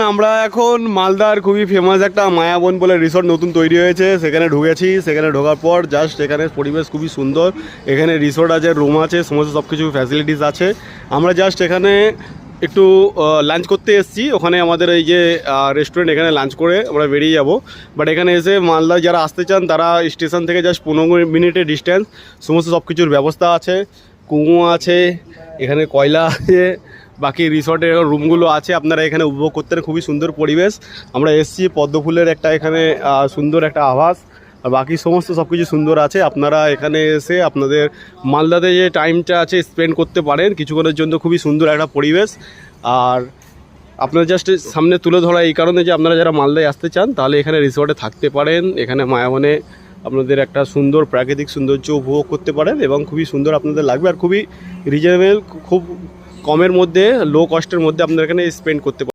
আমরা এখন মালদার খুবই ফেমাস একটা মায়াবন বলে রিসর্ট নতুন তৈরি হয়েছে, সেখানে ঢুকেছি। সেখানে ঢোকার পর জাস্ট এখানে পরিবেশ খুবই সুন্দর। এখানে রিসর্ট আছে, রুম আছে, সমস্ত সব কিছু ফ্যাসিলিটিস আছে। আমরা জাস্ট এখানে একটু লাঞ্চ করতে এসেছি। ওখানে আমাদের এই যে রেস্টুরেন্ট, এখানে লাঞ্চ করে আমরা বেরিয়ে যাব। বাট এখানে এসে মালদা যারা আসতে চান তারা স্টেশন থেকে জাস্ট 15 মিনিটের ডিস্টেন্স, সমস্ত সব কিছুর ব্যবস্থা আছে। কুয়ো আছে, এখানে কয়লা আছে, বাকি রিসর্টের রুমগুলো আছে। আপনারা এখানে উপভোগ করতে খুবই সুন্দর পরিবেশ। আমরা এসছি পদ্মফুলের একটা এখানে সুন্দর একটা আভাস, আর বাকি সমস্ত সব কিছু সুন্দর আছে। আপনারা এখানে এসে আপনাদের মালদাতে যে টাইমটা আছে স্পেন্ড করতে পারেন কিছুক্ষণের জন্য। খুবই সুন্দর একটা পরিবেশ। আর আপনারা জাস্ট সামনে তুলে ধরা এই কারণে যে আপনারা যারা মালদায় আসতে চান তাহলে এখানে রিসর্টে থাকতে পারেন। এখানে মায়াবনে আপনাদের একটা সুন্দর প্রাকৃতিক সৌন্দর্য উপভোগ করতে পারেন এবং খুবই সুন্দর আপনাদের লাগবে। আর খুবই রিজনেবল, খুব কমের মধ্যে, লো কস্টের মধ্যে আপনারা এখানে স্পেন্ড করতে পারেন।